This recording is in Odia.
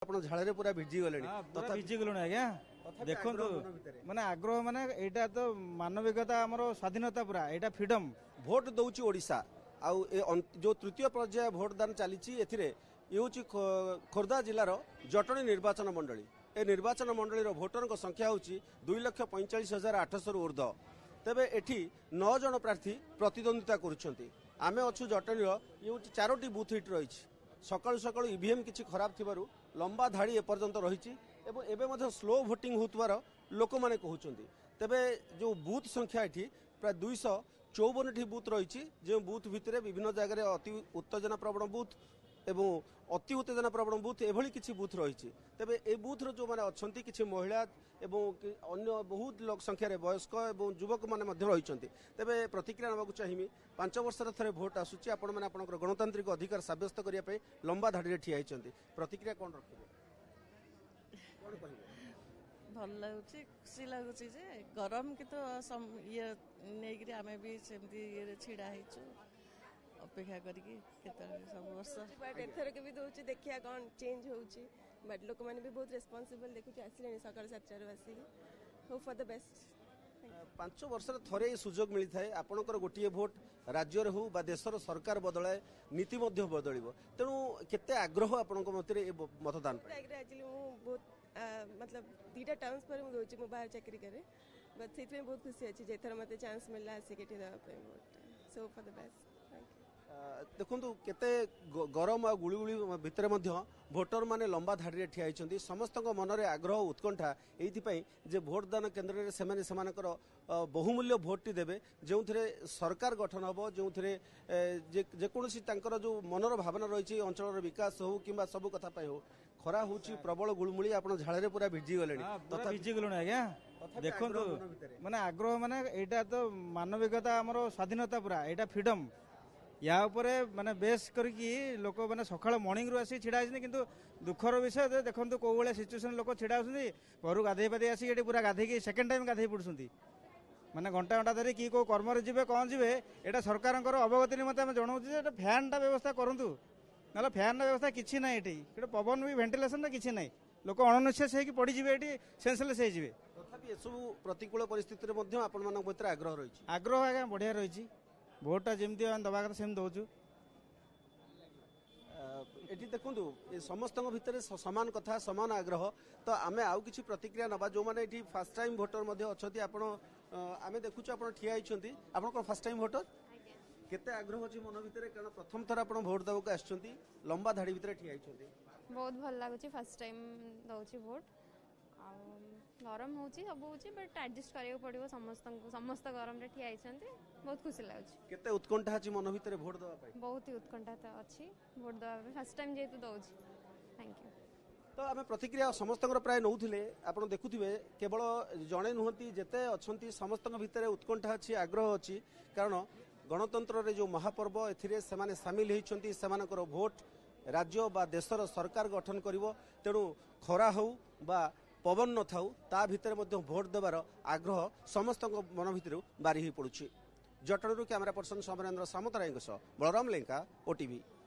ଆପଣ ଝାଳରେ ପୁରା ଭିଜି ଗଲେଣି ତଥା ଭିଜି ଗଲୁଣି ଆଜ୍ଞା ଦେଖନ୍ତୁ ମାନେ ଆଗ୍ରହ ମାନେ ଏଇଟା ତ ମାନବିକତା ଆମର ସ୍ୱାଧୀନତା ପୁରା ଏଇଟା ଫ୍ରିଡମ ଭୋଟ ଦଉଛି ଓଡ଼ିଶା ଆଉ ଯୋଉ ତୃତୀୟ ପର୍ଯ୍ୟାୟ ଭୋଟ ଦାନ ଚାଲିଛି ଏଥିରେ ହେଉଛି ଖୋର୍ଦ୍ଧା ଜିଲ୍ଲାର ଜଟଣୀ ନିର୍ବାଚନ ମଣ୍ଡଳୀ ଏ ନିର୍ବାଚନ ମଣ୍ଡଳୀର ଭୋଟରଙ୍କ ସଂଖ୍ୟା ହେଉଛି 2,45,800 ଊର୍ଦ୍ଧ୍ୱ ତେବେ ଏଠି 9 ଜଣ ପ୍ରାର୍ଥୀ ପ୍ରତିଦ୍ୱନ୍ଦିତା କରୁଛନ୍ତି ଆମେ ଅଛୁ ଜଟଣୀର ଇଏ ହେଉଛି 4ଟି ବୁଥ୍ ହିଟ୍ ରହିଛି ସକାଳୁ ସକାଳୁ ଇଭିଏମ୍ କିଛି ଖରାପ ଥିବାରୁ ଲମ୍ବା ଧାଡ଼ି ଏପର୍ଯ୍ୟନ୍ତ ରହିଛି ଏବଂ ଏବେ ମଧ୍ୟ ସ୍ଲୋ ଭୋଟିଂ ହେଉଥିବାର ଲୋକମାନେ କହୁଛନ୍ତି ତେବେ ଯେଉଁ ବୁଥ୍ ସଂଖ୍ୟା ଏଠି ପ୍ରାୟ 254ଟି ବୁଥ୍ ରହିଛି ଯେଉଁ ବୁଥ୍ ଭିତରେ ବିଭିନ୍ନ ଜାଗାରେ ଅତି ଉତ୍ତେଜନା ପ୍ରବଣ ବୁଥ୍ ଏବଂ ଅତି ଉତ୍ତେଜନା ପ୍ରବଣ ବୁଥ୍ ଏଭଳି କିଛି ବୁଥ୍ ରହିଛି ତେବେ ଏ ବୁଥ୍ର ଯେଉଁମାନେ ଅଛନ୍ତି କିଛି ମହିଳା ଏବଂ ଅନ୍ୟ ବହୁତ ସଂଖ୍ୟାରେ ବୟସ୍କ ଏବଂ ଯୁବକମାନେ ମଧ୍ୟ ରହିଛନ୍ତି ତେବେ ପ୍ରତିକ୍ରିୟା ନେବାକୁ ଚାହିଁବି 5 ବର୍ଷରେ ଥରେ ଭୋଟ ଆସୁଛି ଆପଣମାନେ ଆପଣଙ୍କର ଗଣତାନ୍ତ୍ରିକ ଅଧିକାର ସାବ୍ୟସ୍ତ କରିବା ପାଇଁ ଲମ୍ବା ଧାଡ଼ିରେ ଠିଆ ହେଇଛନ୍ତି ପ୍ରତିକ୍ରିୟା କ'ଣ ରଖିବେ କ'ଣ କହିବେ ଭଲ ଲାଗୁଛି ଖୁସି ଲାଗୁଛି ଯେ ଗରମ କିନ୍ତୁ ଇଏ ନେଇକିରି ଆମେ ବି ସେମିତି ଇଏରେ ଛିଡ଼ା ହେଇଛୁ ଅପେକ୍ଷା କରିକି କେତେବେଳେ ସବୁ ବର୍ଷ ବଟ୍ ଏଥରକ ବି ଦଉଛି ଦେଖିବା କ'ଣ ଚେଞ୍ଜ ହେଉଛି ବଟ୍ ଲୋକମାନେ ବି ବହୁତ ରେସ୍ପନ୍ସିବଲ୍ ଦେଖୁଛି ଆସିଲେଣି ସକାଳ 7ଟାରୁ ଆସିକି ହୋପ୍ ଫର୍ ଦ ବେଷ୍ଟ 5 ବର୍ଷରେ ଥରେ ଏହି ସୁଯୋଗ ମିଳିଥାଏ ଆପଣଙ୍କର ଗୋଟିଏ ଭୋଟ ରାଜ୍ୟରେ ହେଉ ବା ଦେଶର ସରକାର ବଦଳାଏ ନୀତି ମଧ୍ୟ ବଦଳିବ ତେଣୁ କେତେ ଆଗ୍ରହ ଆପଣଙ୍କ ମଧ୍ୟରେ ଏ ମତଦାନ ଆକ୍ଚୁଆଲି ମୁଁ ବହୁତ मतलब 2टा टर्म्स पर ମୁଁ ଦଉଛି ମୁଁ ବାହାର ଚାକିରି କରେ ବଟ୍ ସେଇଥିପାଇଁ ବହୁତ ଖୁସି ଅଛି ଯେ ଏଥର ମୋତେ ଚାନ୍ସ ମିଳିଲା ଆସିକି ଏଠି ଦେବା ପାଇଁ vote so for the best ଦେଖନ୍ତୁ କେତେ ଗରମ ଆଉ ଗୁଳିଗୁଳି ଭିତରେ ମଧ୍ୟ ଭୋଟର ମାନେ ଲମ୍ବା ଧାଡ଼ିରେ ଠିଆ ହେଇଛନ୍ତି ସମସ୍ତଙ୍କ ମନରେ ଆଗ୍ରହ ଉତ୍କଣ୍ଠା ଏଇଥିପାଇଁ ଯେ ଭୋଟ ଦାନ କେନ୍ଦ୍ରରେ ସେମାନେ ସେମାନଙ୍କର ବହୁମୂଲ୍ୟ ଭୋଟଟି ଦେବେ ଯେଉଁଥିରେ ସରକାର ଗଠନ ହେବ ଯେଉଁଥିରେ ଯେକୌଣସି ତାଙ୍କର ଯେଉଁ ମନର ଭାବନା ରହିଛି ଅଞ୍ଚଳର ବିକାଶ ହେଉ କିମ୍ବା ସବୁ କଥା ପାଇଁ ହେଉ ଖରା ହେଉଛି ପ୍ରବଳ ଗୁଳମୁଳି ଆପଣ ଝାଳରେ ପୁରା ଭିଜି ଗଲେଣି ତଥା ଭିଜି ଗଲୁଣି ଆଜ୍ଞା ଦେଖନ୍ତୁ ମାନେ ଆଗ୍ରହ ମାନେ ଏଇଟା ତ ମାନବିକତା ଆମର ସ୍ୱାଧୀନତା ପୁରା ଏଇଟା ଫ୍ରିଡମ या उपरे माने बेस करके लोक मैंने सकाल मर्णिंग रु आसी छिड़ा किंतु दुखर विषय देखो कौ भाया सिचुएसन लोक छिड़ा घर गाधे पाधे आसी पूरा गाधे सेकेंड टाइम गाधे पड़ुंट माने घंटा घंटा धरी कि कौ कर्म जी कौन जी यहाँ सरकार अवगति निमते आम जनाऊँ फैन टा व्यवस्था करूँ ना फैन व्यवस्था किसी ना ये पवन भी भेन्टिलेसन किसी ना लोक अणनिश्वास होगी पड़े ये सेन्सलेस हो तथापि एसबू प्रतिकूल परिस्थिति आग्रह रही आग्रह आज्ञा बढ़िया रही भोटा जमी दवा कथा सेम दौचु एटी देखु समस्त भितर समान कथा समान आग्रह तो आम आउ कि प्रतिक्रिया नवा जो मैंने ये फास्ट टाइम भोटर अच्छा आम देखु आप ठिया होती आप फास्ट टाइम भोटर केते आग्रह अच्छी मन भितर कारण प्रथम थर आप भोट देवाक आसुँच लंबा धाड़ी भितर ठिया होती बहुत भल लगुच फास्ट टाइम दौची भोट गरम होची सब होची बट एडजस्ट करियो पड़िबो समस्त गरम रे ठिया आइछन्ते बहुत खुशी लागुच केते उत्कंठा अछि मन भितर भोट देबा पई बहुत ही उत्कंठा अछि भोट देबा पई फर्स्ट टाइम जेतु दउची थैंक यू तो आम प्रतिक्रिया समस्त प्राय नौथिले आपण देखुथिबे केवल जणे नुहंती जेते अछंती समस्त भितर उत्कंठा अछि आग्रह अछि कारण गणतंत्र रे जो महापर्व एथिरे सेमाने शामिल हेइछंती सेमानकर भोट राज्य बा देशर सरकार गठन करिवो तेणु खरा हो बा पवन न थाउ ता भितर मध्य भोट देवार आग्रह समस्त मन भितर बारी हो पड़ुछि जटणीरू camera person Samarendra Samantaray Balaram Lenka OTV.